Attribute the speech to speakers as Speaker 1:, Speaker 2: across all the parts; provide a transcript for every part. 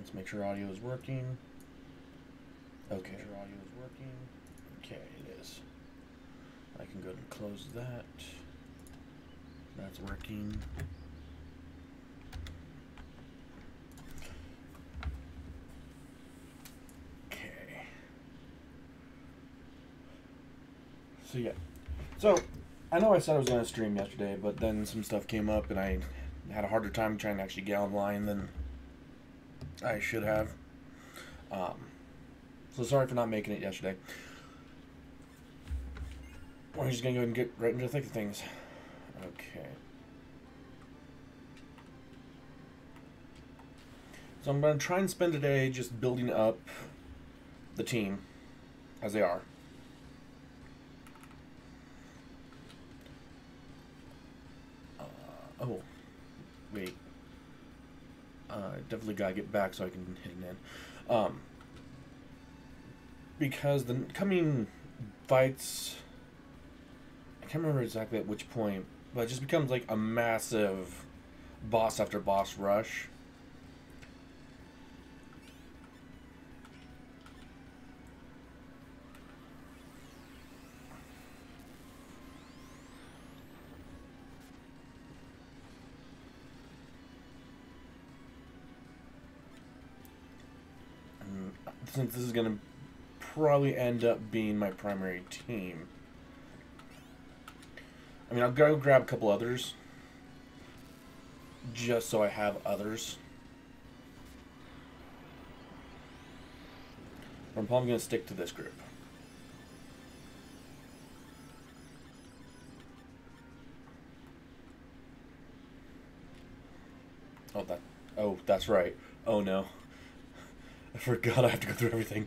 Speaker 1: Let's make sure audio is working. Okay. Make sure audio is working. Okay, it is. I can go and close that. That's working. Okay. So yeah. So I know I said I was going to stream yesterday, but then some stuff came up and I had a harder time trying to actually get online than I should have. So sorry for not making it yesterday. We're just going to go ahead and get right into the thick of things. Okay. So I'm going to try and spend today just building up the team as they are. Oh, wait. Definitely gotta get back so I can hit an end. Because the coming fights, I can't remember exactly at which point, but it just becomes like a massive boss after boss rush. And since this is gonna probably end up being my primary team, I mean, I'll go grab a couple others just so I have others. But I'm probably going to stick to this group. Oh, that's right. Oh no. I forgot I have to go through everything.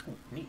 Speaker 1: Oh, neat.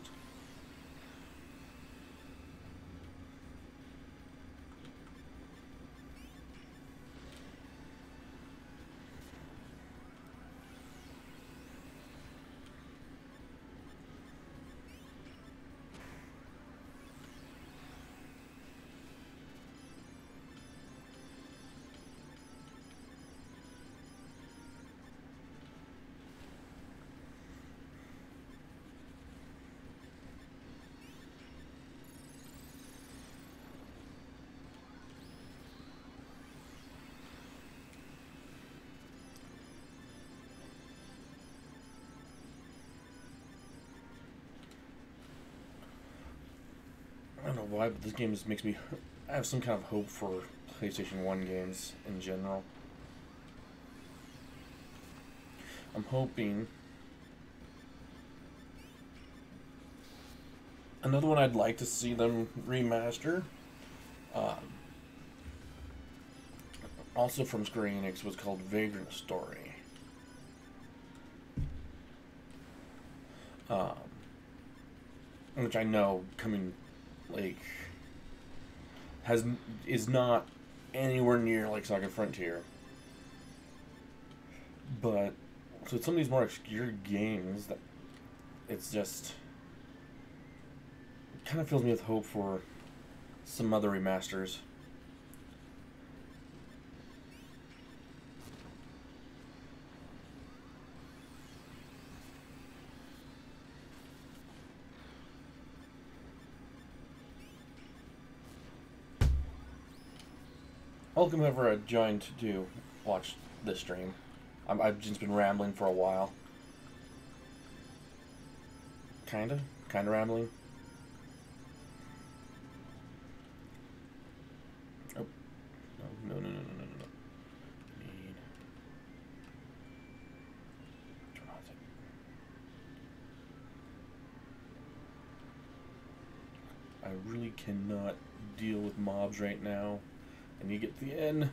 Speaker 1: I don't know why, but this game just makes me... I have some kind of hope for PlayStation 1 games in general. I'm hoping... Another one I'd like to see them remaster, also from Square Enix, was called Vagrant Story. Which I know coming... like is not anywhere near like Saga Frontier, but so some of these more obscure games that it's just it kind of fills me with hope for some other remasters. Welcome whoever joined to watch this stream. I've just been rambling for a while. Kinda rambling. Oh, no. Need. Turn on it. I really cannot deal with mobs right now. I need to get to the end.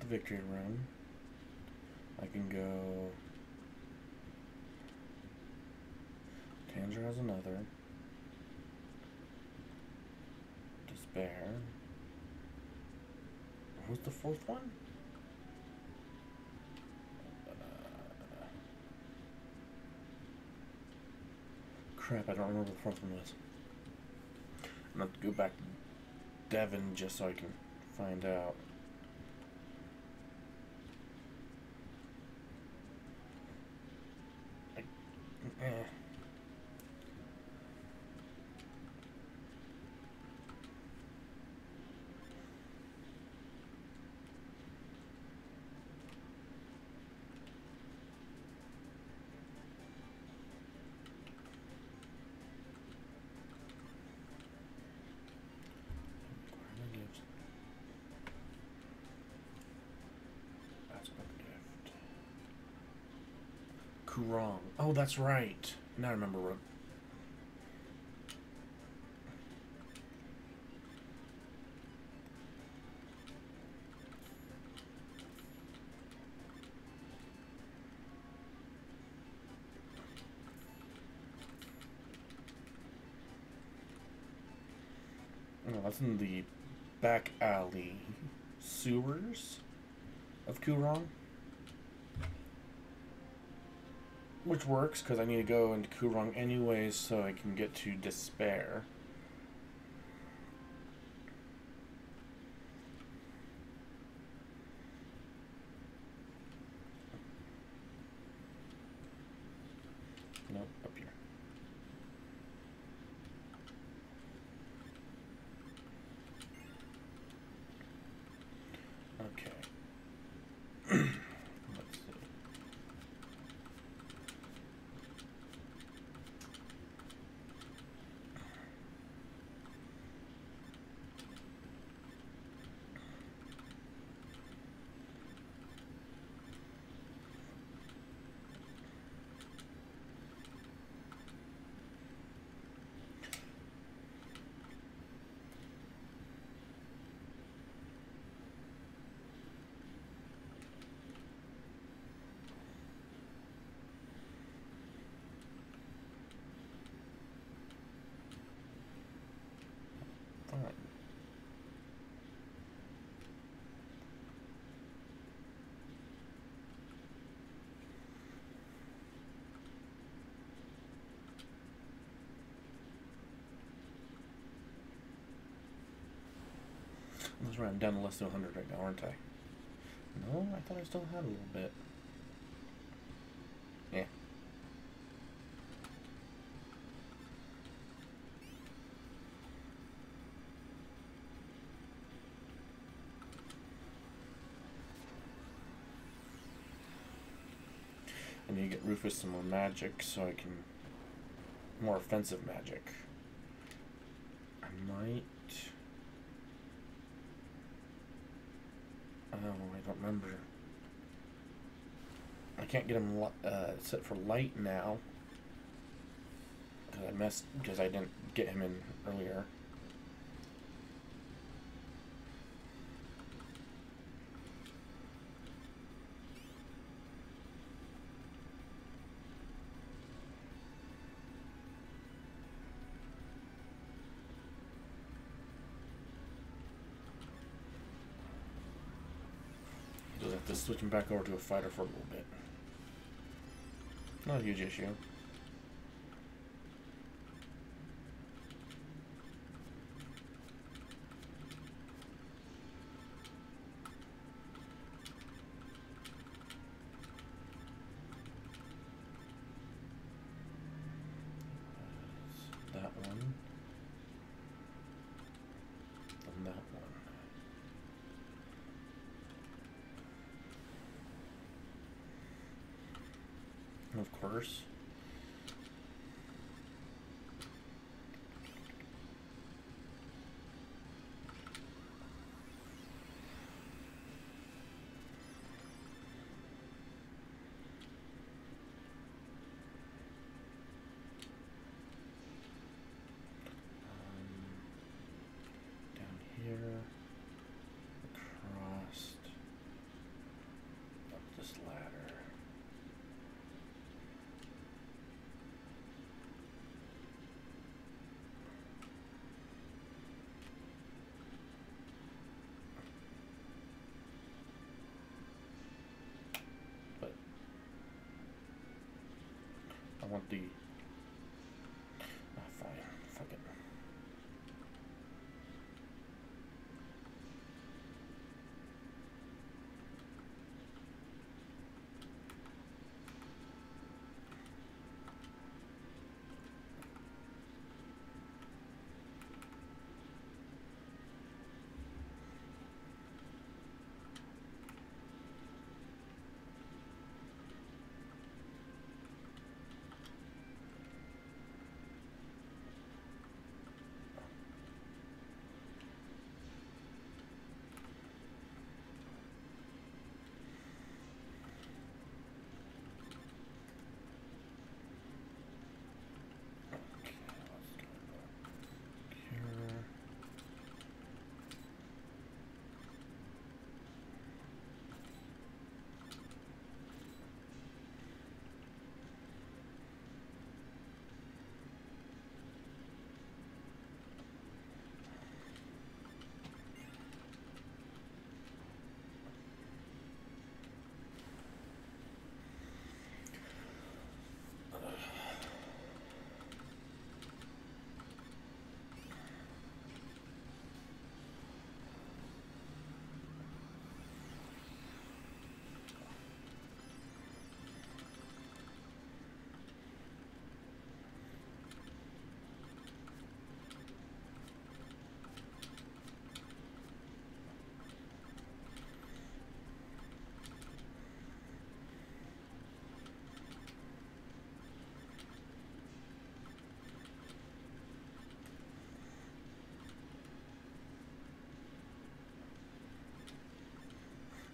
Speaker 1: Victory run. I can go. Tanger has another. Despair. Who's the fourth one? Crap, I don't remember what the fourth one was. I'm gonna have to go back to Devon just so I can find out. Wrong. Oh, that's right. Now I remember what. Oh, that's in the back alley sewers of Kurong. Which works, because I need to go into Kurong anyways so I can get to Despair. Nope, up here. Okay. Alright. That's right, I'm down to less than 100 right now, aren't I? No, I thought I still had a little bit. Yeah. I need to get Rufus some more magic so I can... more offensive magic. I might... Oh, I don't remember. I can't get him set for light now. Because I didn't get him in earlier. Just have to switch him back over to a fighter for a little bit. Not a huge issue. That one. Of course. Down here, across, up this ladder. But I want the... fine, fuck it.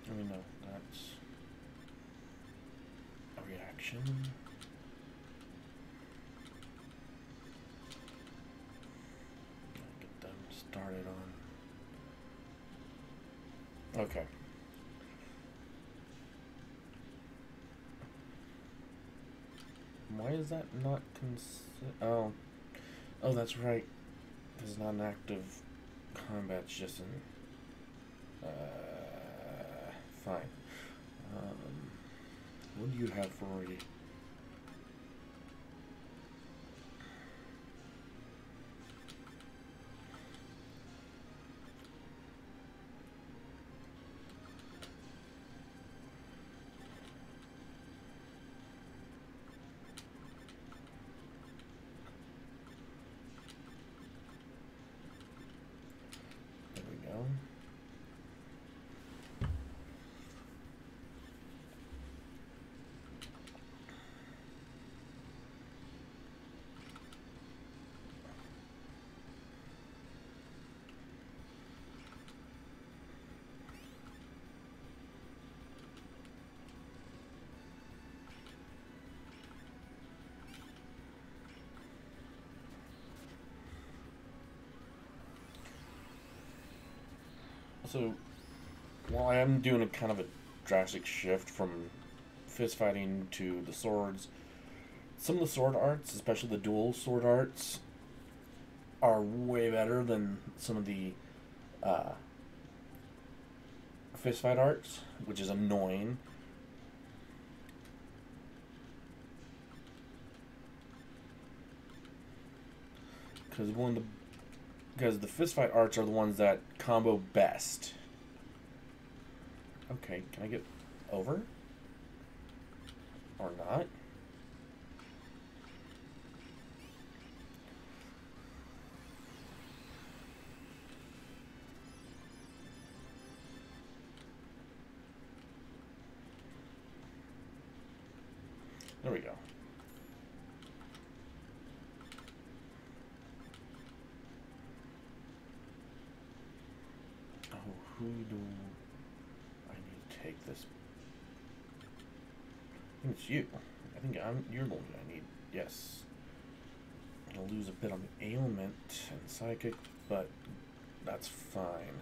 Speaker 1: I mean, no, that's a reaction. Get them started on. Okay. Why is that not oh. Oh, that's right. This is not an active combat, it's just an... fine. What do you have for me? There we go. So, while I am doing a kind of a drastic shift from fist fighting to the swords, some of the sword arts, especially the dual sword arts, are way better than some of the fist fight arts, which is annoying. Because the fist fight arts are the ones that combo best. Okay, can I get over? Or not? There we we go. Oh, who do I need to take this? I think it's you. I think you're the one I need. Yes. I'm gonna lose a bit on ailment and psychic, but that's fine.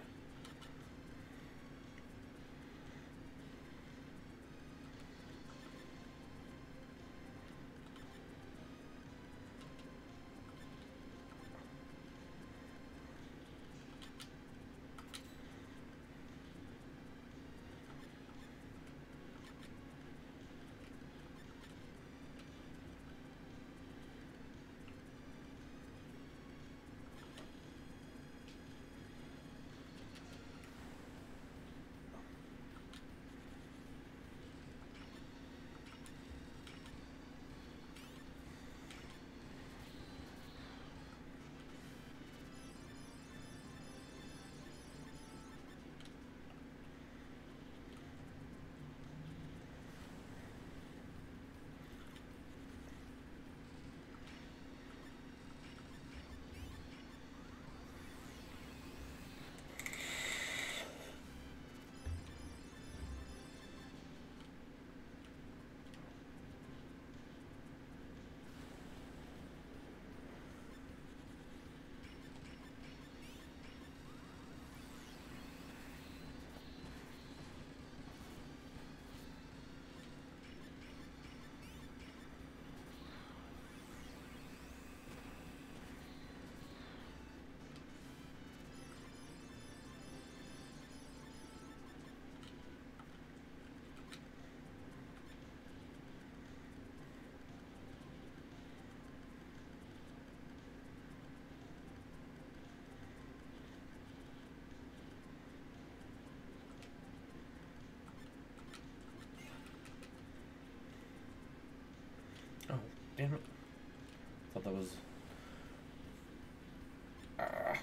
Speaker 1: Oh, damn it. Thought that was... Ah.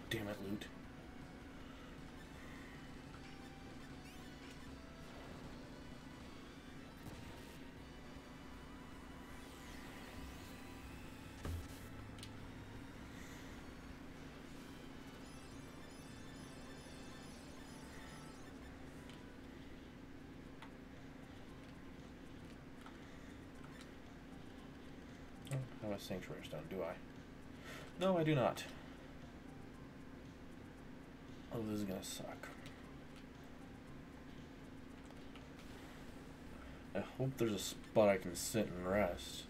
Speaker 1: Damn it, loot. I don't have a sanctuary stone, do I? No, I do not. Oh, this is gonna suck. I hope there's a spot I can sit and rest.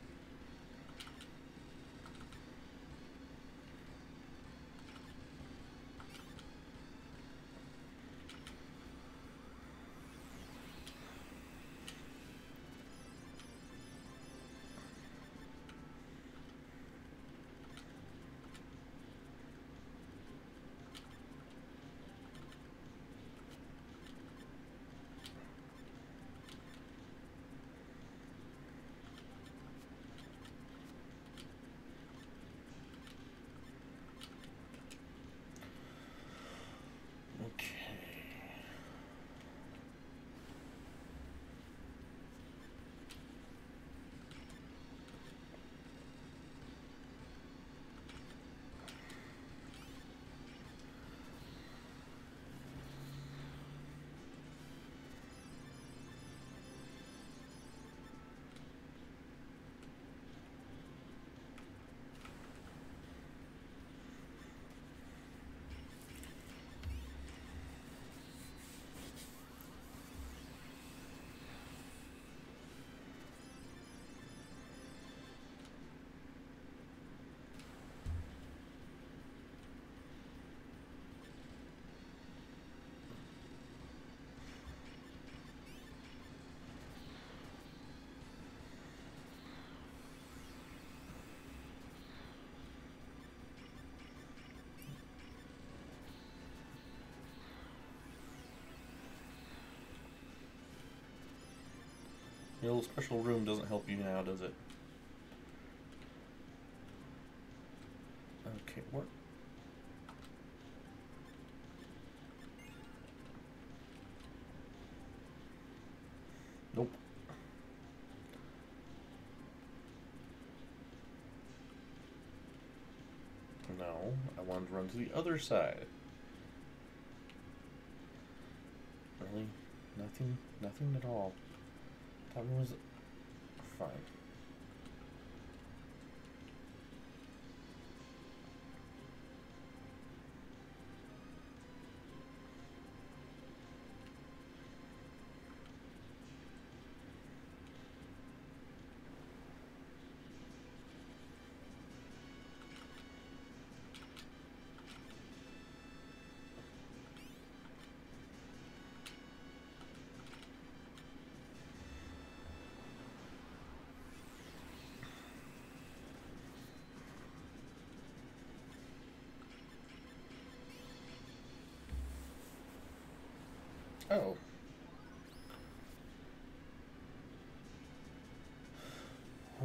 Speaker 1: Your little special room doesn't help you now, does it? Okay, what? Nope. No, I wanted to run to the other side. Really? Nothing at all. That was fine. Oh.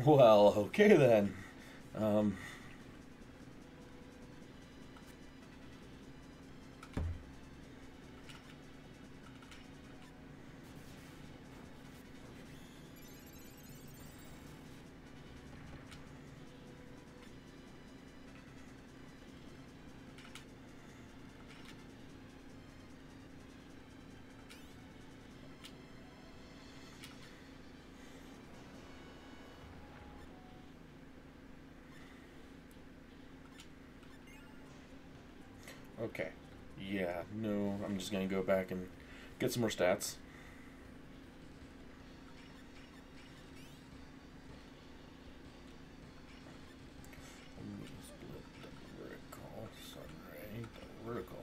Speaker 1: Well, okay then. Um, okay. Yeah, no, I'm just gonna go back and get some more stats. Split the vertical, sunray, the vertical.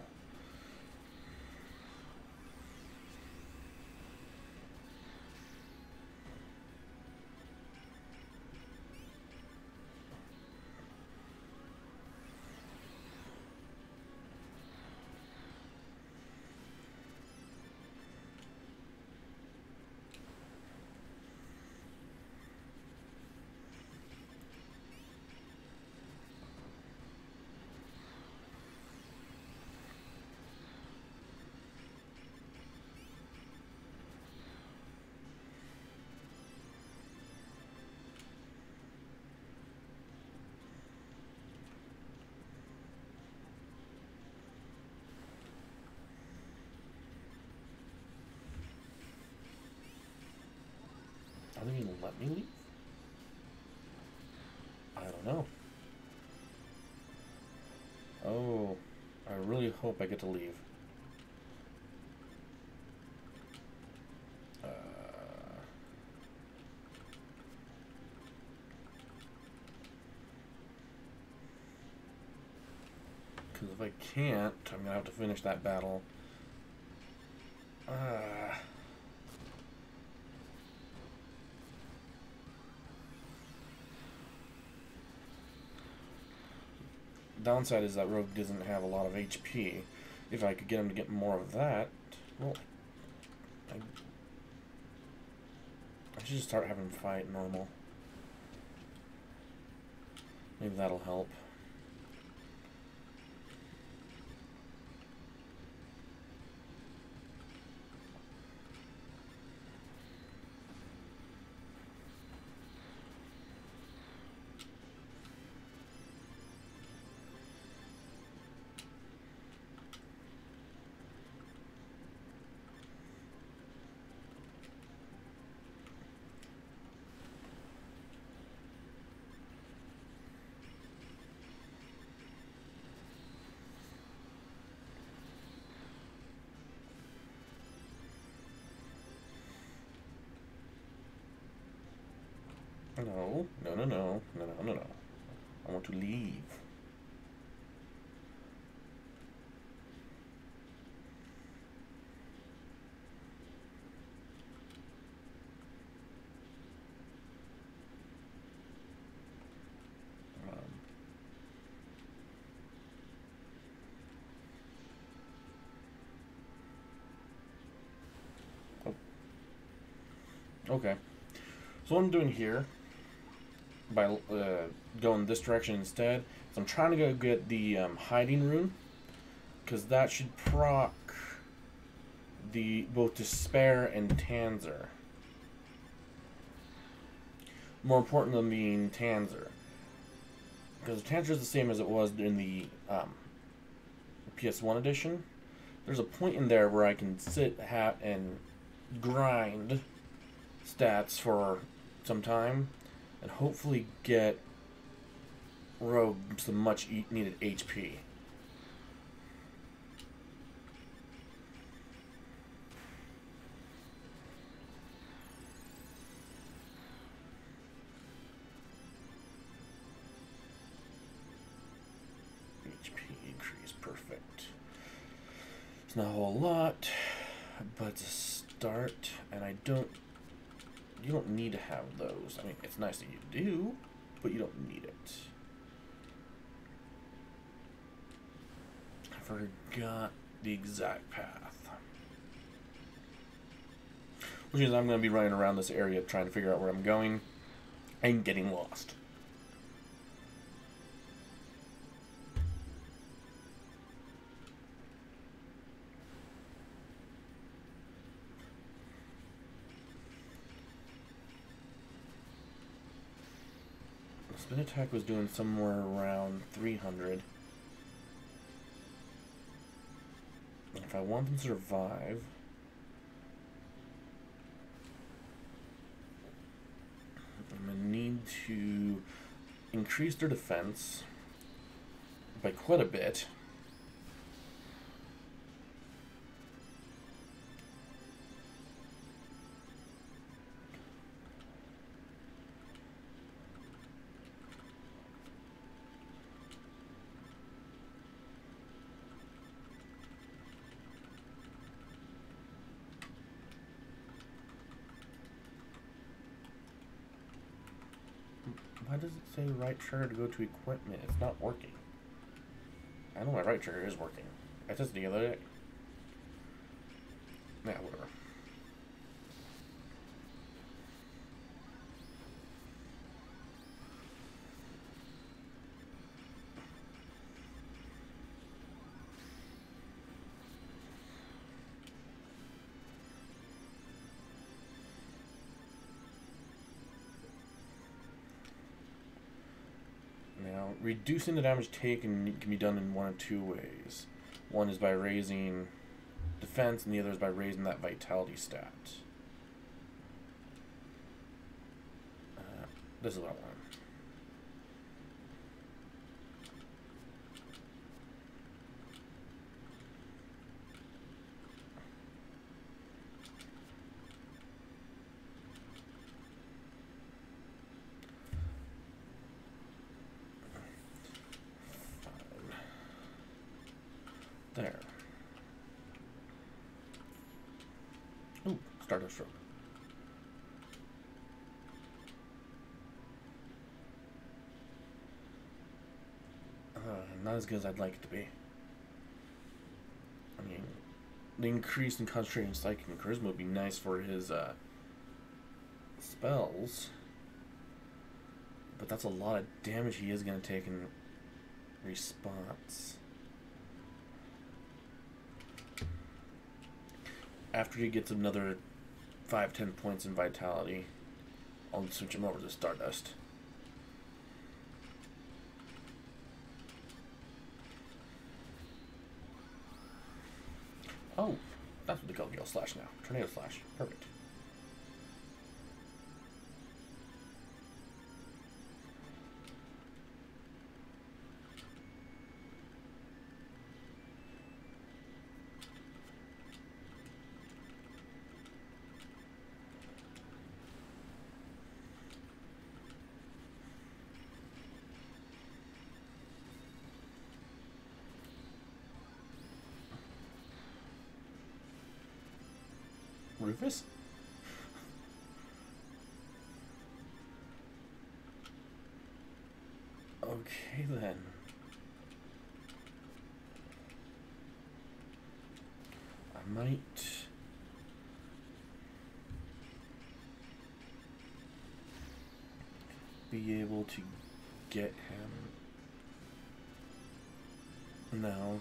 Speaker 1: Are they gonna let me leave? I don't know. Oh, I really hope I get to leave. Because if I can't, I'm gonna have to finish that battle. Downside is that Rogue doesn't have a lot of HP. If I could get him to get more of that, well, I should just start having him fight normal. Maybe that'll help. No, no, no, no, no, no, no, no. I want to leave. Okay. So what I'm doing here, by going this direction instead, is I'm trying to go get the hiding rune, because that should proc the both Despair and Tanzer. More important than being Tanzer, because Tanzer is the same as it was in the PS1 edition. There's a point in there where I can sit and grind stats for some time and hopefully get Rogue some much needed HP. HP increase, perfect. It's not a whole lot, but it's a start, and you don't need to have those. I mean, it's nice that you do, but you don't need it. I forgot the exact path. Which means I'm going to be running around this area trying to figure out where I'm going and getting lost. Spin attack was doing somewhere around 300. If I want them to survive, I'm going to need to increase their defense by quite a bit. Why does it say right trigger to go to equipment? It's not working. I know my right trigger is working. I tested the other day. Yeah, whatever. Now, reducing the damage taken can be done in one of two ways. One is by raising defense, and the other is by raising that vitality stat. This is what I want. There. Ooh, Stardust Stroke. Not as good as I'd like it to be. I mean, the increase in concentration, psychic, and charisma would be nice for his spells. But that's a lot of damage he is going to take in response. After he gets another 5-10 points in vitality, I'll switch him over to Stardust. Oh, that's what they call Gale Slash now. Tornado Slash. Perfect. Rufus? Okay then. I might be able to get him. No.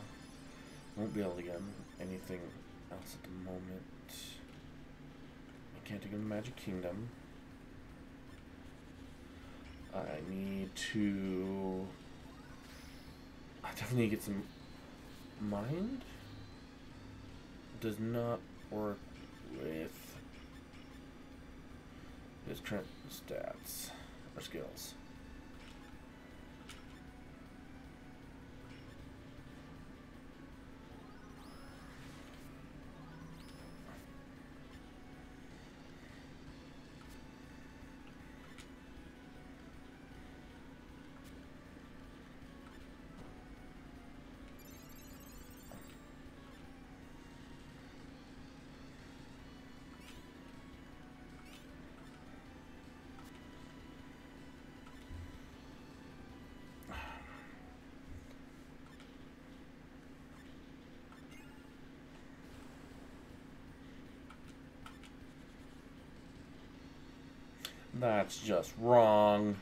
Speaker 1: Won't be able to get him anything else at the moment. I can't take him to Magic Kingdom. I need to... I definitely need to get some... Mind? Does not work with his current stats or skills. That's just wrong.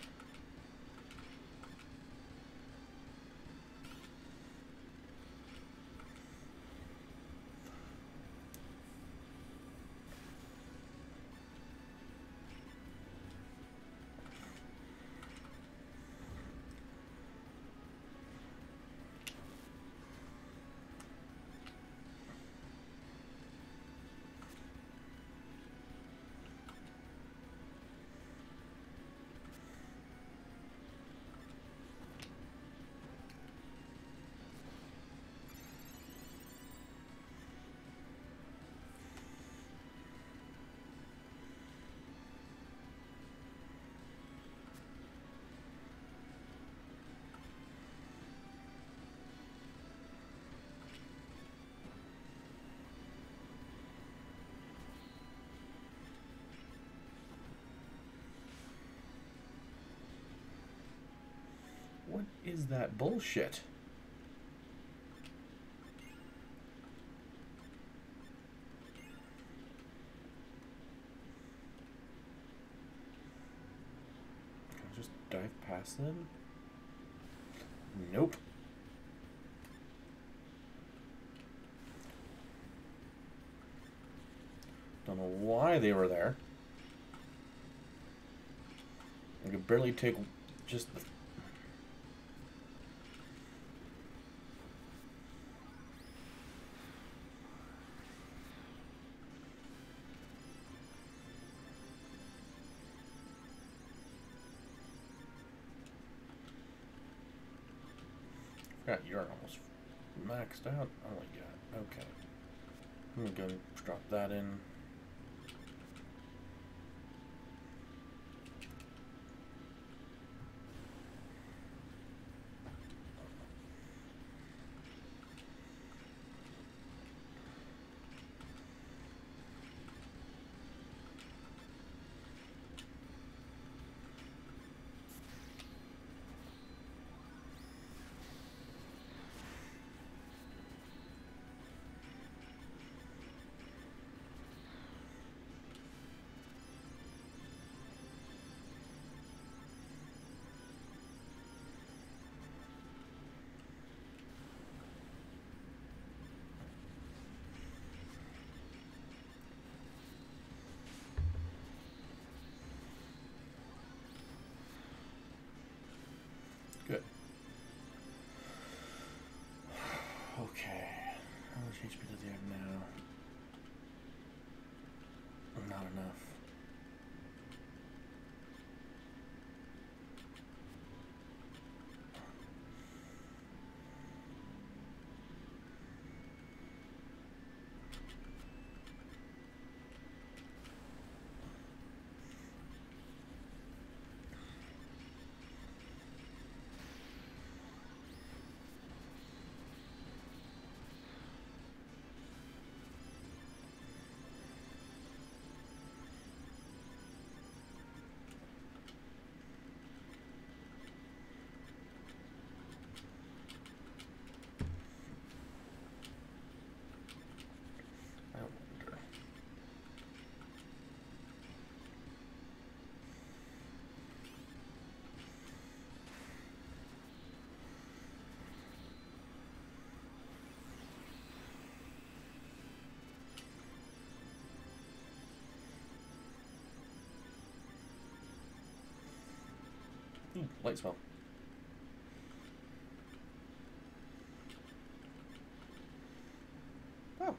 Speaker 1: What is that bullshit? Can I just dive past them? Nope. Don't know why they were there. I could barely take just the... Yeah, you're almost maxed out. Oh my god. Okay. I'm gonna go drop that in. Good. Okay. How much HP does he have now? Not enough. I wonder. Light spell. Oh.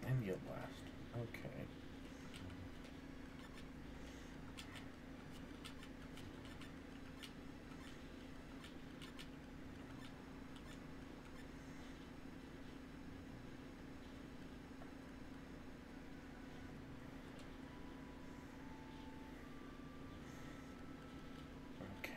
Speaker 1: And Yield Blast. Okay. Okay.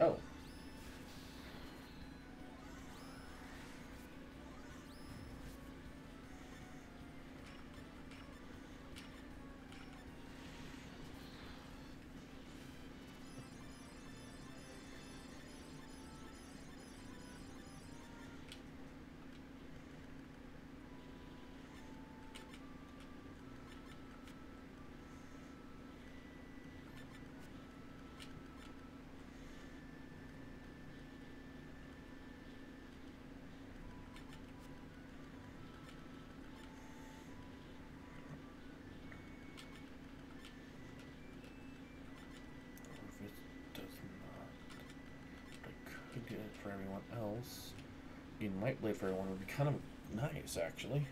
Speaker 1: Oh. If it does not. I could get it for everyone else. Getting Light Blade for everyone would be kind of nice, actually.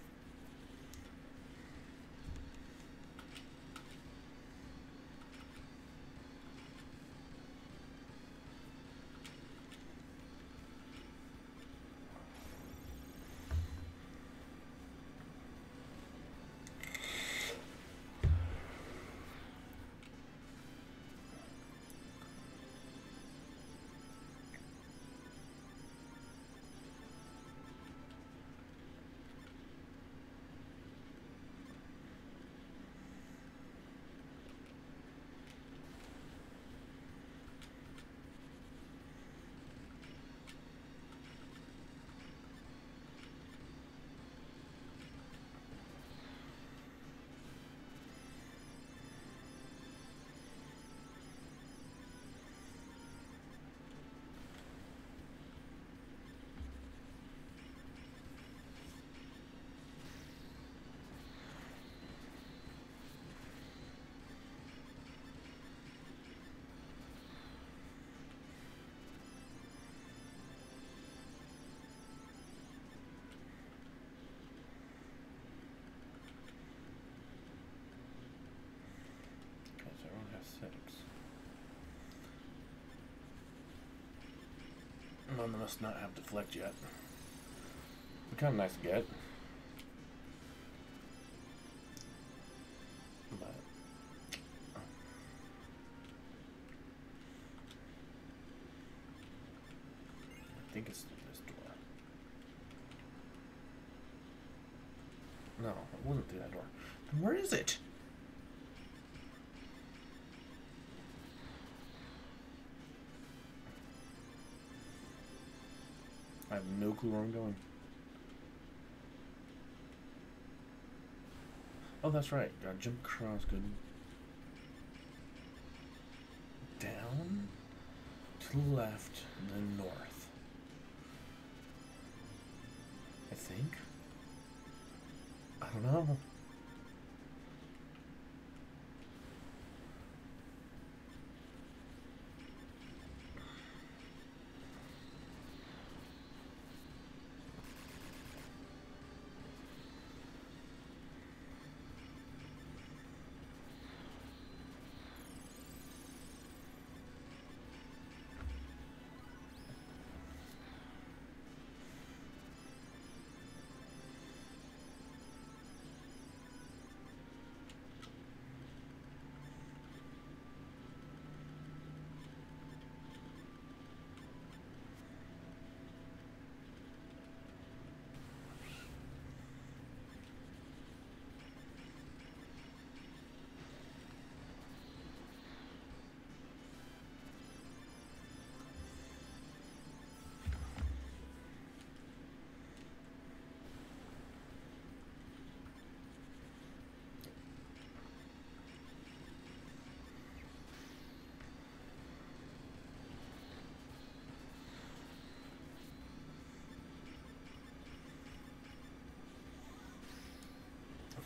Speaker 1: Oh, they must not have deflect yet. But kind of nice to get. But I think it's through this door. No, it wasn't through that door. Then where is it? I have no clue where I'm going. Oh, that's right. Gotta jump across. Good. Down to the left, and then north. I think. I don't know.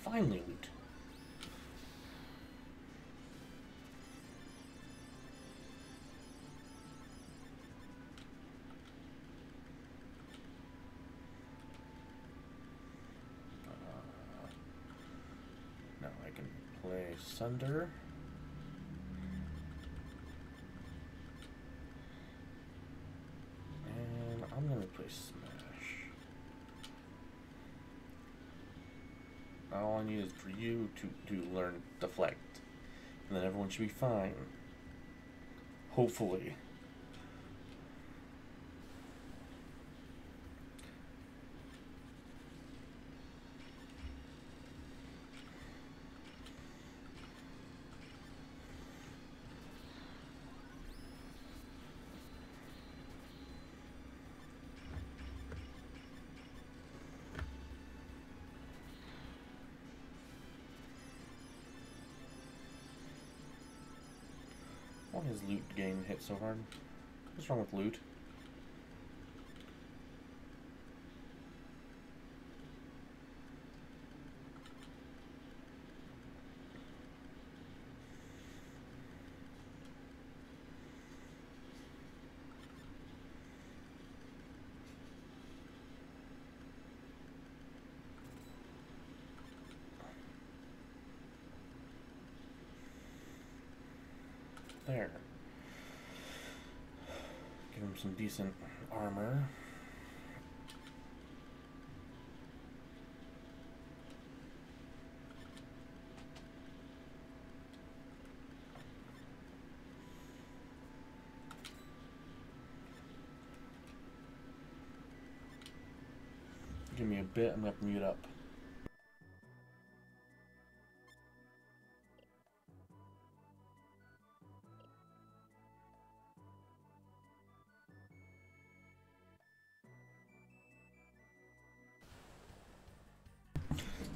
Speaker 1: Finally, loot. Now I can play Sunder. And I'm going to play Smash. All I need is for you to learn Deflect. And then everyone should be fine. Hopefully. Why is loot getting hit so hard? What's wrong with loot? There. Give him some decent armor. Give me a bit, I'm gonna have to mute up.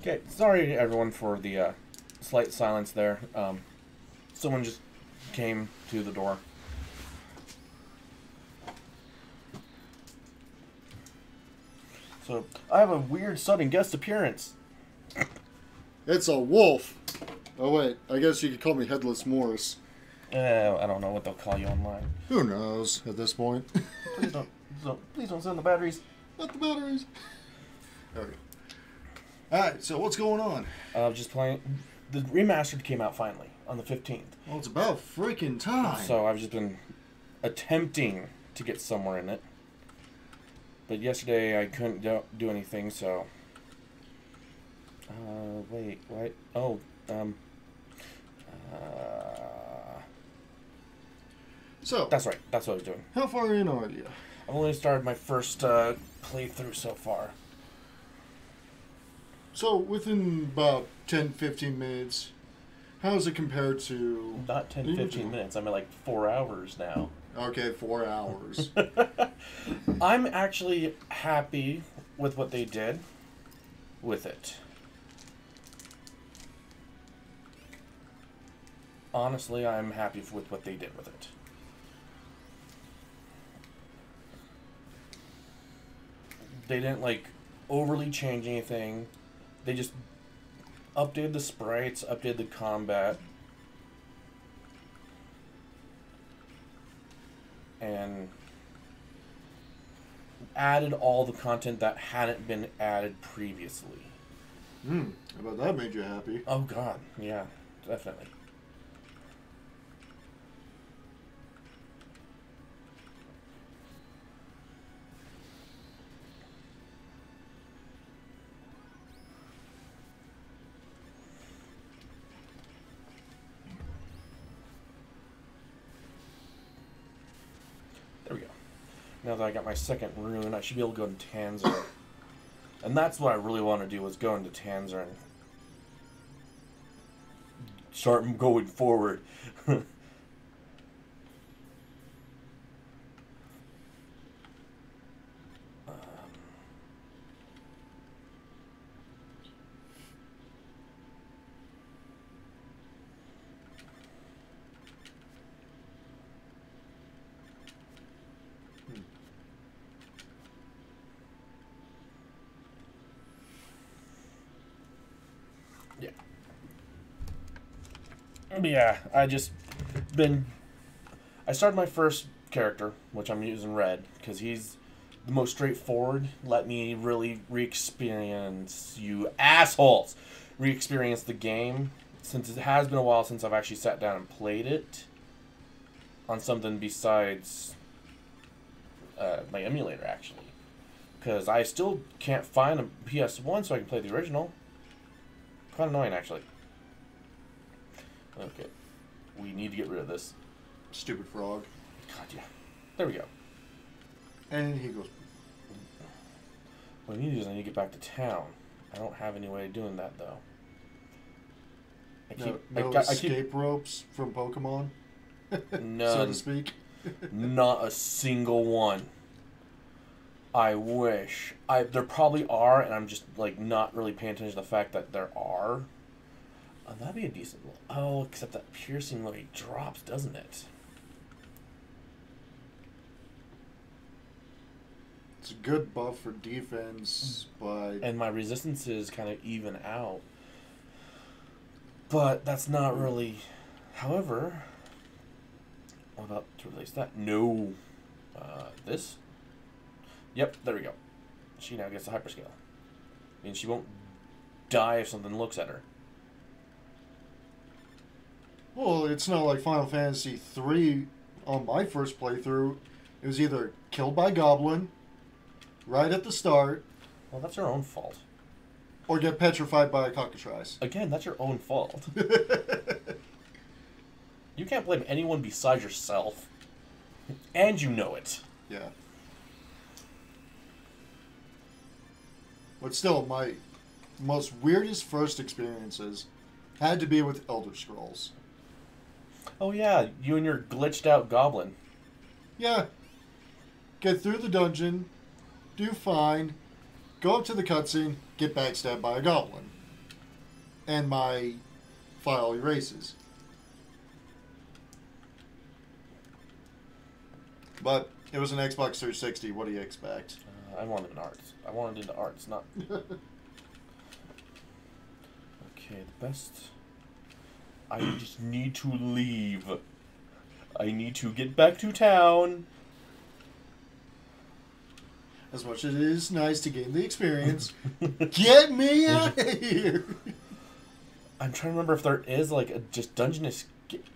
Speaker 1: Okay, sorry everyone for the slight silence there. Someone just came to the door. So, I have a weird sudden guest appearance.
Speaker 2: It's a wolf. Oh wait, I guess you could call me Headless Morris.
Speaker 1: I don't know what they'll call you online.
Speaker 2: Who knows at this point?
Speaker 1: Please don't send the batteries.
Speaker 2: Not the batteries. Okay. Alright, so what's going on?
Speaker 1: Just playing. The Remastered came out finally on the 15th.
Speaker 2: Well, it's about freaking time.
Speaker 1: So I've just been attempting to get somewhere in it. But yesterday I couldn't do anything, so... wait, what? Oh,
Speaker 2: So,
Speaker 1: that's right. That's what I was doing.
Speaker 2: how far in are you?
Speaker 1: I've only started my first playthrough so far.
Speaker 2: So, within about 10-15 minutes, how does it compare to...
Speaker 1: Not 10, 15 minutes. I'm at like 4 hours now.
Speaker 2: Okay, 4 hours.
Speaker 1: I'm actually happy with what they did with it. Honestly, I'm happy with what they did with it. They didn't, like, overly change anything. They just updated the sprites, updated the combat. And added all the content that hadn't been added previously.
Speaker 2: How about that made you happy?
Speaker 1: Oh, God. Yeah, definitely. There we go. Now that I got my second rune, I should be able to go into Tanzer. And that's what I really want to do, was go into Tanzer and start going forward. Yeah. Yeah, I started my first character, which I'm using Red, because he's the most straightforward. Let me really re-experience, you assholes, re-experience the game, since it has been a while since I've actually sat down and played it on something besides my emulator, actually. Because I still can't find a PS1 so I can play the original. Kind of annoying, actually. Okay. We need to get rid of this.
Speaker 2: Stupid frog.
Speaker 1: God, yeah. There we go.
Speaker 2: And he goes...
Speaker 1: What I need to do is I need to get back to town. I don't have any way of doing that, though.
Speaker 2: No escape ropes from Pokemon?
Speaker 1: None.
Speaker 2: So to speak?
Speaker 1: Not a single one. I wish. There probably are, and I'm just, like, not really paying attention to the fact that there are. That'd be a decent one. Oh, except that piercing really drops, doesn't it?
Speaker 2: It's a good buff for defense, but...
Speaker 1: And my resistances kind of even out. But that's not really... However... What about to release that? No. This? Yep, there we go. She now gets the hyperscale. I mean, she won't die if something looks at her.
Speaker 2: Well, it's not like Final Fantasy III on my first playthrough. It was either killed by Goblin right at the start.
Speaker 1: Well, that's your own fault.
Speaker 2: Or get petrified by a cockatrice.
Speaker 1: Again, that's your own fault. You can't blame anyone besides yourself. And you know it.
Speaker 2: Yeah. But still, my most weirdest first experiences had to be with Elder Scrolls.
Speaker 1: Oh yeah, you and your glitched out goblin.
Speaker 2: Yeah. Get through the dungeon, do fine, go up to the cutscene, get backstabbed by a goblin. And my file erases. But it was an Xbox 360, what do you expect?
Speaker 1: I wanted an arts. I wanted into arts, not... Okay, the best... I just need to leave. I need to get back to town.
Speaker 2: As much as it is nice to gain the experience, get me out of here!
Speaker 1: I'm trying to remember if there is, like, a just dungeon escape...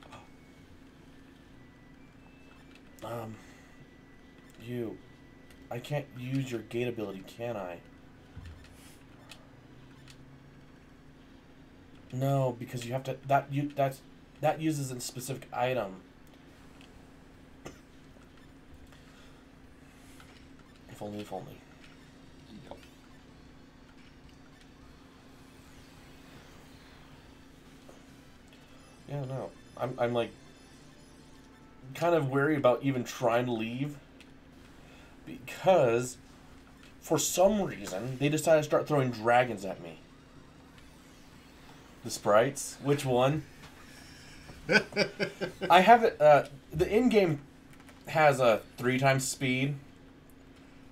Speaker 1: You... I can't use your gate ability, can I? No, because you have to that uses a specific item. If only, if only.
Speaker 2: Yep.
Speaker 1: Yeah, no. I'm like kind of wary about even trying to leave because for some reason they decided to start throwing dragons at me. The sprites? Which one? I have it. The in-game has a 3 times speed,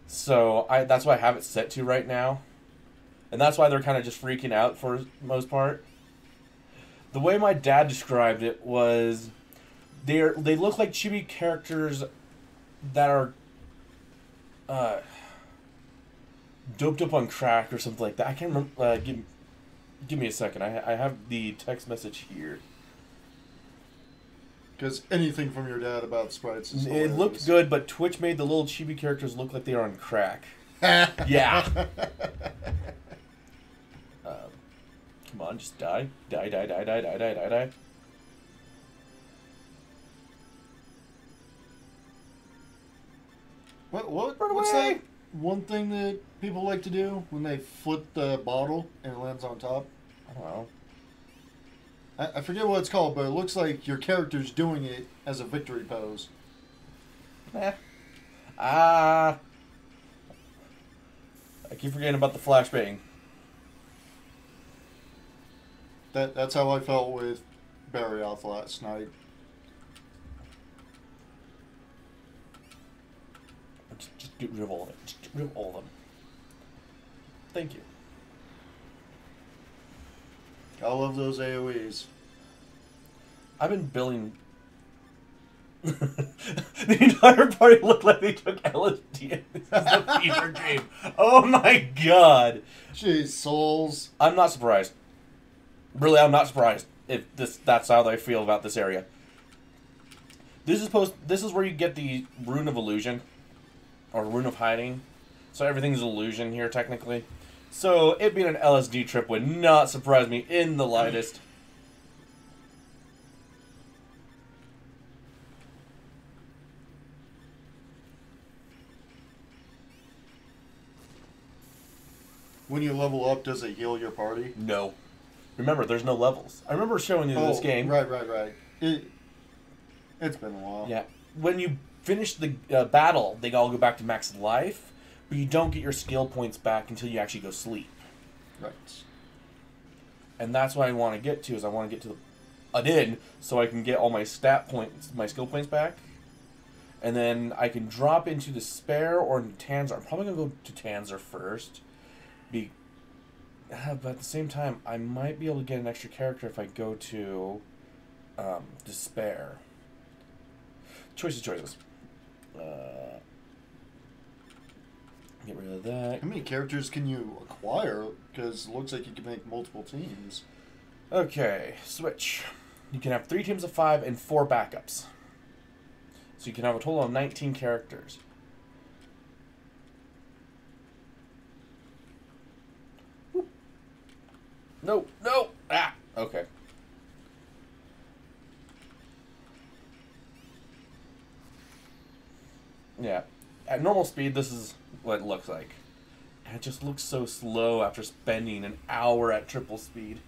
Speaker 1: so that's why I have it set to right now, and that's why they're kind of just freaking out for the most part. The way my dad described it was, they look like chibi characters that are doped up on crack or something like that. I can't remember. Give me a second. I have the text message here.
Speaker 2: Because anything from your dad about sprites is hilarious.
Speaker 1: It looked good, but Twitch made the little chibi characters look like they are on crack. Yeah. Come on, just die. Die, die, die, die, die, die, die, die.
Speaker 2: What's that one thing that people like to do when they flip the bottle and it lands on top?
Speaker 1: I don't know.
Speaker 2: I forget what it's called, but it looks like your character's doing it as a victory pose.
Speaker 1: I keep forgetting about the flashbang.
Speaker 2: That's how I felt with Barrioth last night.
Speaker 1: Just get rid of all of it. Just get rid of all of them. Thank you.
Speaker 2: I love those AoEs.
Speaker 1: I've been billing. The entire party looked like they took LSD. This is a fever dream. Oh my god.
Speaker 2: Jeez, souls.
Speaker 1: I'm not surprised. Really, I'm not surprised if that's how they feel about this area. This is where you get the Rune of Illusion. Or Rune of Hiding. So everything's an illusion here, technically. So it being an LSD trip would not surprise me in the lightest.
Speaker 2: When you level up, does it heal your party?
Speaker 1: No. Remember, there's no levels. I remember showing you this game.
Speaker 2: Right. It's been a while.
Speaker 1: Yeah. When you finish the battle, they all go back to max life, but you don't get your skill points back until you actually go sleep.
Speaker 2: Right.
Speaker 1: And that's what I want to get to, is I want to get to an inn so I can get all my stat points, my skill points back. And then I can drop into Despair or Tanzer. I'm probably going to go to Tanzer first. But at the same time, I might be able to get an extra character if I go to Despair. Choices. Get rid of that.
Speaker 2: How many characters can you acquire? Because it looks like you can make multiple teams.
Speaker 1: Okay, switch. You can have 3 teams of 5 and 4 backups. So you can have a total of 19 characters. Whoop. No. Ah, okay. Yeah. At normal speed, this is what it looks like. And it just looks so slow after spending an hour at triple speed.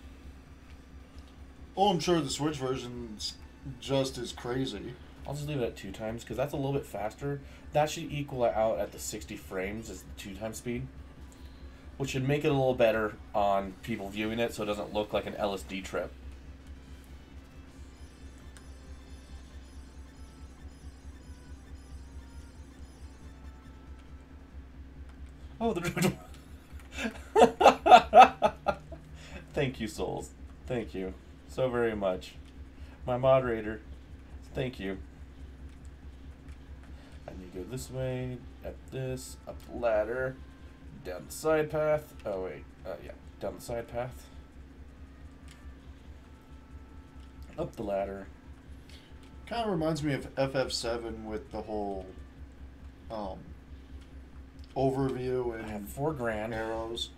Speaker 2: Oh, I'm sure the Switch version's just as crazy.
Speaker 1: I'll just leave it at 2 times, because that's a little bit faster. That should equal it out at the 60 frames as the 2 times speed. Which should make it a little better on people viewing it, so it doesn't look like an LSD trip. Oh, the Thank you, Souls. Thank you so very much. My moderator, thank you. I need to go this way, up this, up the ladder, down the side path. Oh, wait. Yeah, down the side path. Up the ladder.
Speaker 2: Kind of reminds me of FF7 with the whole overview
Speaker 1: I
Speaker 2: and
Speaker 1: have 4 grand.
Speaker 2: arrows.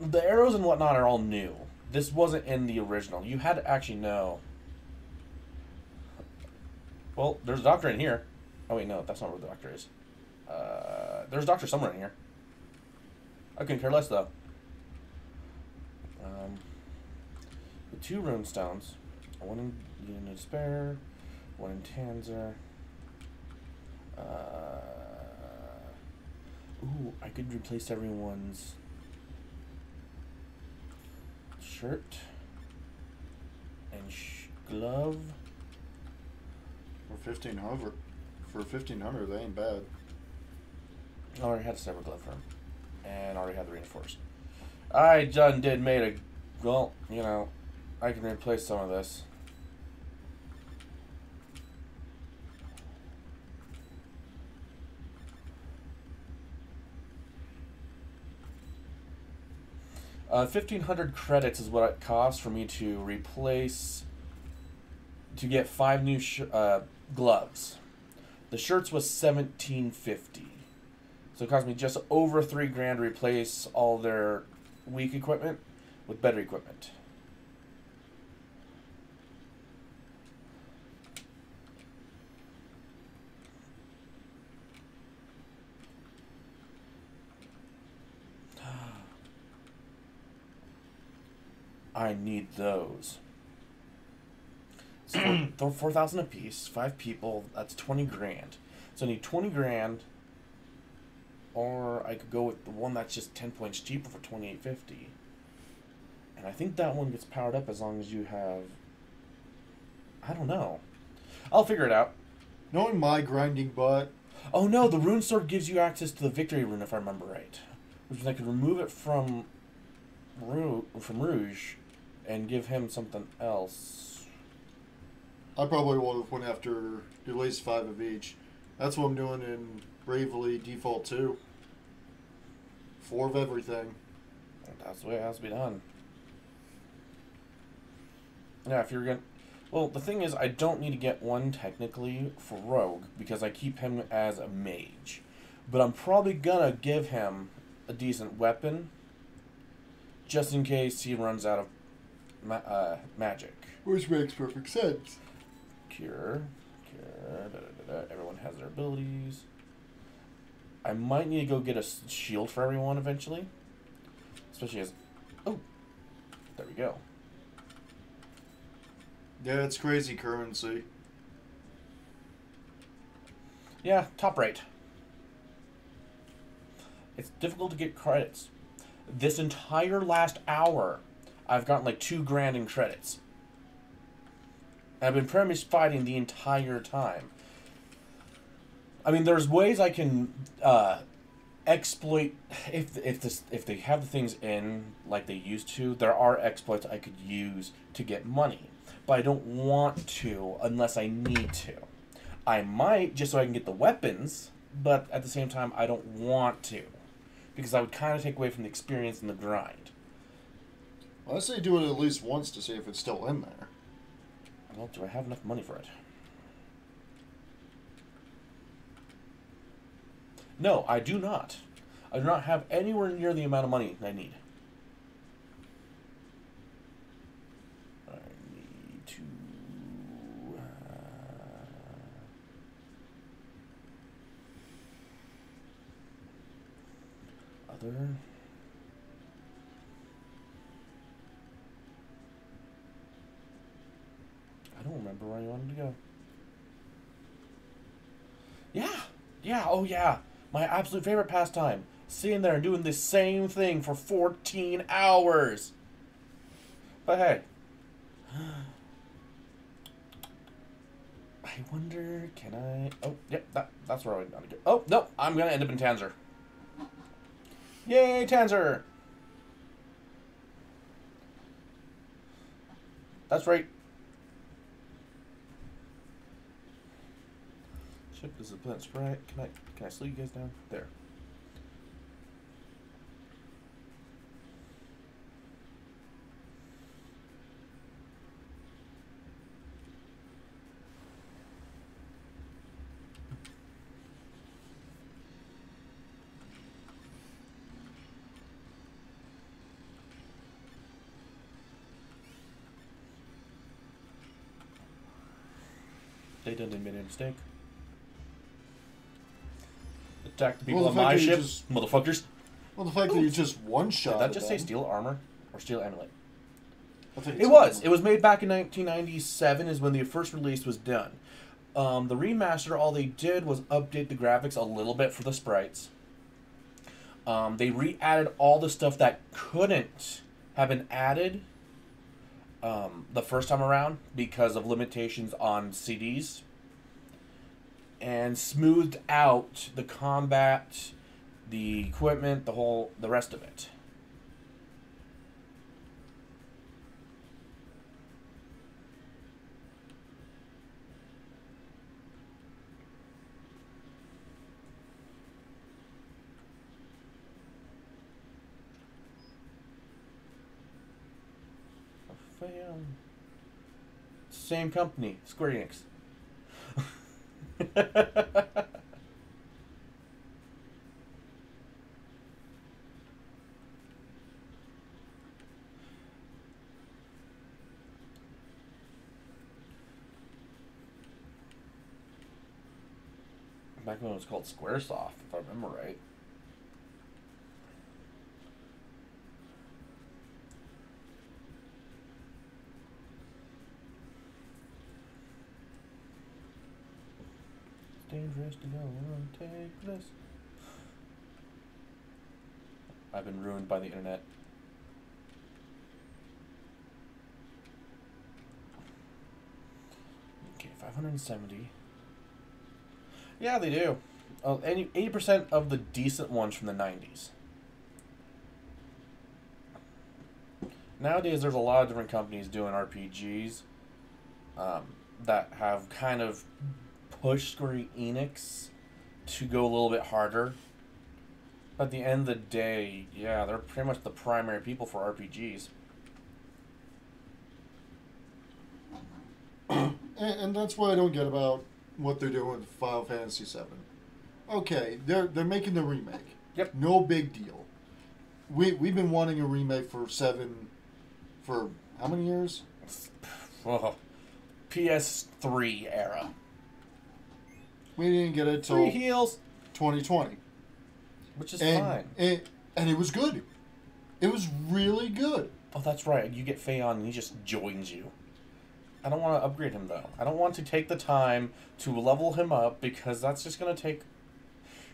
Speaker 1: The arrows and whatnot are all new. This wasn't in the original. You had to actually know. Well, there's a doctor in here. Oh wait, no, that's not where the doctor is. There's a doctor somewhere in here. I couldn't care less though. With 2 rune stones, one in despair, one in Tanzer. Ooh, I could replace everyone's shirt and glove.
Speaker 2: For 1500, they ain't bad.
Speaker 1: I already had a separate glove for him, and already had the reinforced. I done did made a, well, you know, I can replace some of this. Uh, 1,500 credits is what it costs for me to replace, to get 5 new gloves. The shirts was 1,750, so it cost me just over 3 grand to replace all their weak equipment with better equipment. I need those. So 4,000 apiece, 5 people, that's 20 grand. So I need 20 grand, or I could go with the one that's just 10 points cheaper for 2850. And I think that one gets powered up as long as you have, I don't know. I'll figure it out.
Speaker 2: Knowing my grinding butt.
Speaker 1: Oh no, the rune sword gives you access to the victory rune if I remember right. Which means I could remove it from Rouge and give him something else.
Speaker 2: I probably would have went after at least 5 of each. That's what I'm doing in Bravely Default 2. 4 of everything.
Speaker 1: That's the way it has to be done. Yeah, if you're gonna... Well, the thing is, I don't need to get one technically for Rogue because I keep him as a mage. But I'm probably gonna give him a decent weapon just in case he runs out of magic.
Speaker 2: Which makes perfect sense.
Speaker 1: Cure. Everyone has their abilities. I might need to go get a shield for everyone eventually. Especially as... Oh! There we go.
Speaker 2: Yeah, it's crazy currency.
Speaker 1: Yeah, top rate. It's difficult to get credits. This entire last hour, I've gotten like 2 grand in credits. I've been pretty much fighting the entire time. I mean, there's ways I can exploit if they have the things in like they used to. There are exploits I could use to get money, but I don't want to unless I need to. I might just so I can get the weapons, but at the same time, I don't want to because I would kind of take away from the experience and the grind.
Speaker 2: Well, I say do it at least once to see if it's still in there.
Speaker 1: Well, do I have enough money for it? No, I do not. I do not have anywhere near the amount of money I need. I need to... other... I don't remember where I wanted to go. Yeah, oh yeah. My absolute favorite pastime. Sitting there and doing the same thing for 14 hours. But hey. I wonder, can I... Oh, yep, that's where I want to go. Oh, no, I'm going to end up in Tanzer. Yay, Tanzer! That's right. Ship is a plant sprite. Can I slow you guys down? There. They didn't admit a mistake. Attack the people
Speaker 2: Well,
Speaker 1: on
Speaker 2: the fact
Speaker 1: my
Speaker 2: that you
Speaker 1: ship,
Speaker 2: just-
Speaker 1: motherfuckers.
Speaker 2: Well, the fact that you just one-shot
Speaker 1: Did that just say
Speaker 2: them,
Speaker 1: steel armor or steel amulet?
Speaker 2: I think
Speaker 1: It
Speaker 2: it's
Speaker 1: was.
Speaker 2: armor.
Speaker 1: It was made back in 1997 is when the first release was done. The remaster, all they did was update the graphics a little bit for the sprites. They re-added all the stuff that couldn't have been added the first time around because of limitations on CDs. And smoothed out the combat, the equipment, the rest of it. Same company, Square Enix. Back when it was called Squaresoft, if I remember right. Dangerous to go on, take this. I've been ruined by the internet. Okay, 570. Yeah, they do. 80% of the decent ones from the 90s. Nowadays, there's a lot of different companies doing RPGs that have kind of pushed Square Enix to go a little bit harder. But at the end of the day, yeah, they're pretty much the primary people for RPGs.
Speaker 2: And that's what I don't get about what they're doing with Final Fantasy VII. Okay, they're making the remake.
Speaker 1: Yep.
Speaker 2: No big deal. We've been wanting a remake for 7 for how many years?
Speaker 1: Oh, PS3 era.
Speaker 2: We didn't get it till
Speaker 1: Three heels,
Speaker 2: 2020.
Speaker 1: which is
Speaker 2: And
Speaker 1: fine.
Speaker 2: and it was good. It was really good.
Speaker 1: Oh, that's right. You get Faye on and he just joins you. I don't want to upgrade him, though. I don't want to take the time to level him up because that's just going to take...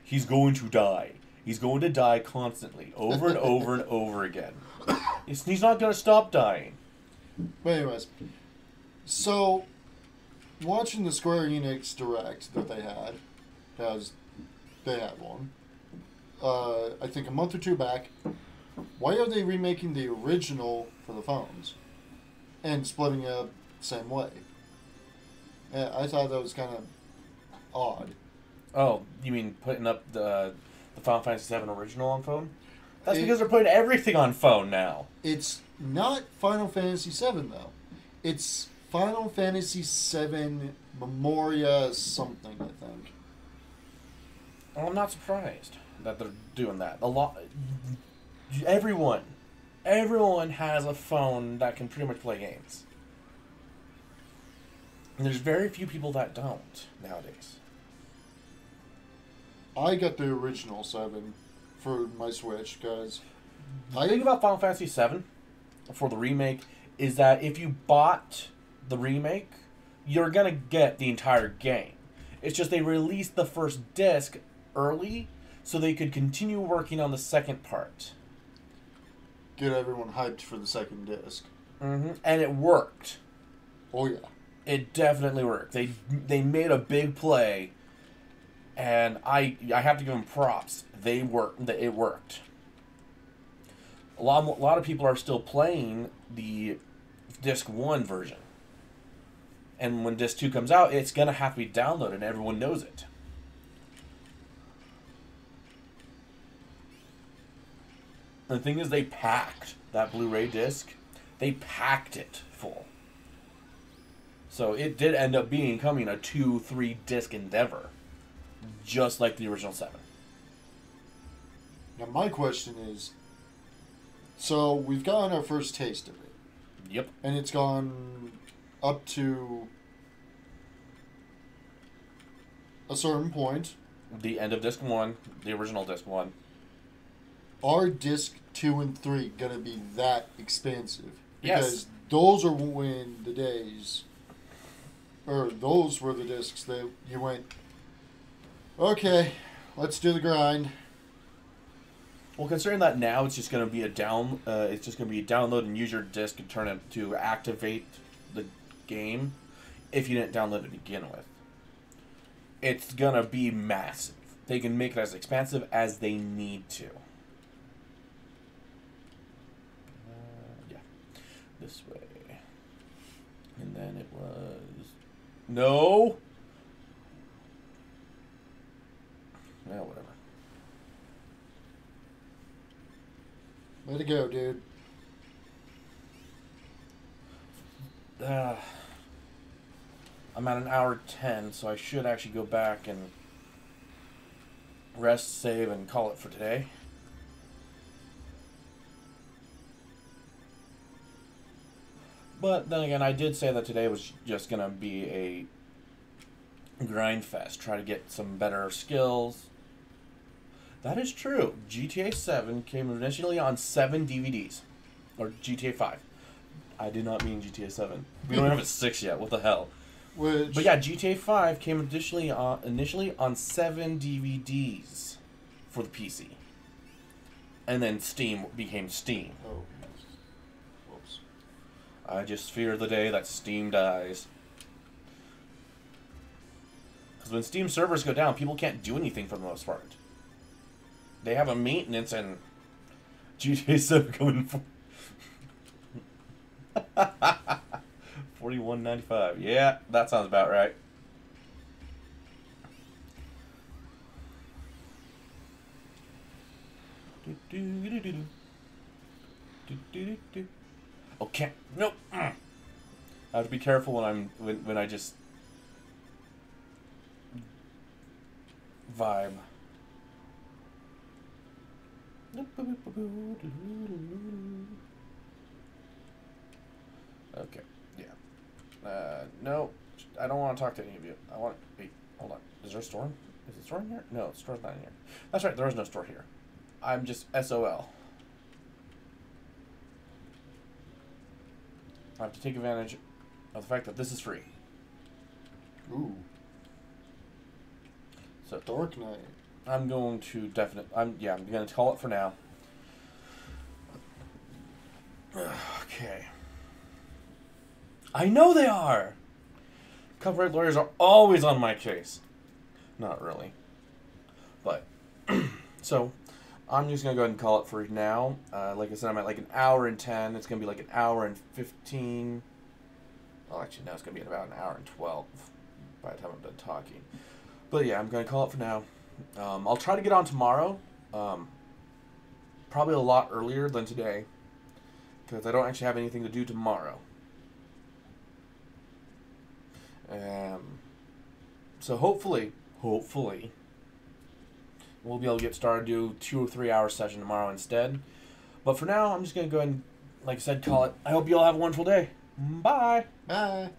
Speaker 1: He's going to die. He's going to die constantly, over and over and over again. He's not going to stop dying.
Speaker 2: But anyways, so watching the Square Enix Direct that they had, because they had one, I think a month or two back, why are they remaking the original for the phones and splitting it up the same way? Yeah, I thought that was kind of odd.
Speaker 1: Oh, you mean putting up the Final Fantasy VII original on phone? That's because they're putting everything on phone now.
Speaker 2: It's not Final Fantasy VII, though. It's Final Fantasy VII Memoria something, I think.
Speaker 1: Well, I'm not surprised that they're doing that. Everyone has a phone that can pretty much play games. And there's very few people that don't nowadays.
Speaker 2: I got the original 7 for my Switch, because
Speaker 1: The thing about Final Fantasy VII for the remake is that if you bought the remake, you're going to get the entire game. It's just they released the first disc early so they could continue working on the second part.
Speaker 2: get everyone hyped for the second disc.
Speaker 1: Mm-hmm. And it worked.
Speaker 2: Oh, yeah.
Speaker 1: It definitely worked. They made a big play, and I have to give them props. It worked. A lot of people are still playing the disc 1 version. And when disc 2 comes out, it's going to have to be downloaded, and everyone knows it. And the thing is, they packed that Blu-ray disc. They packed it full. So it did end up becoming a 2-3 disc endeavor. Just like the original 7.
Speaker 2: Now, my question is, so we've gotten our first taste of it.
Speaker 1: Yep.
Speaker 2: And it's gone up to a certain point,
Speaker 1: The end of disc 1, the original disc 1.
Speaker 2: are disc 2 and 3 gonna be that expansive?
Speaker 1: Yes.
Speaker 2: Because those are when the days, or those were the discs that you went, okay, let's do the grind.
Speaker 1: Well, considering that now it's just going to be it's just going to be download and use your disc and turn it to activate the game. If you didn't download it to begin with, it's going to be massive. They can make it as expansive as they need to. Yeah, this way, and then it was no. Well, whatever.
Speaker 2: Way to go, dude.
Speaker 1: I'm at an hour 10, so I should actually go back and rest, save, and call it for today. But then again, I did say that today was just going to be a grind fest. Try to get some better skills. That is true. GTA 7 came initially on 7 DVDs. Or GTA 5. I did not mean GTA 7. We don't have a 6 yet. What the hell?
Speaker 2: Which,
Speaker 1: But yeah, GTA 5 came initially on 7 DVDs for the PC. And then Steam became Steam.
Speaker 2: oh, whoops.
Speaker 1: I just fear the day that Steam dies. Because when Steam servers go down, people can't do anything for the most part. They have a maintenance and GTA 7 coming for $41.95. Yeah, that sounds about right. Okay. Nope. I have to be careful when I just vibe. Okay. Yeah. No, I don't want to talk to any of you. I want. Wait, hold on. Is there a store? Is it store in here? No, the store's not in here. That's right. There is no store here. I'm just SOL. I have to take advantage of the fact that this is free.
Speaker 2: Ooh.
Speaker 1: So
Speaker 2: Dark Knight.
Speaker 1: I'm going to I'm going to call it for now. Okay. I know they are. Copyright lawyers are always on my case. Not really. But so I'm just going to go ahead and call it for now. Like I said, I'm at like an hour and 10. It's going to be like an hour and 15. Well, actually, no, it's going to be about an hour and 12 by the time I'm done talking. But yeah, I'm going to call it for now. I'll try to get on tomorrow. Probably a lot earlier than today. Because I don't actually have anything to do tomorrow. So hopefully, we'll be able to get started, do 2 or 3 hour session tomorrow instead. But for now, I'm just going to go ahead and, like I said, call it. I hope you all have a wonderful day. Bye.
Speaker 2: Bye.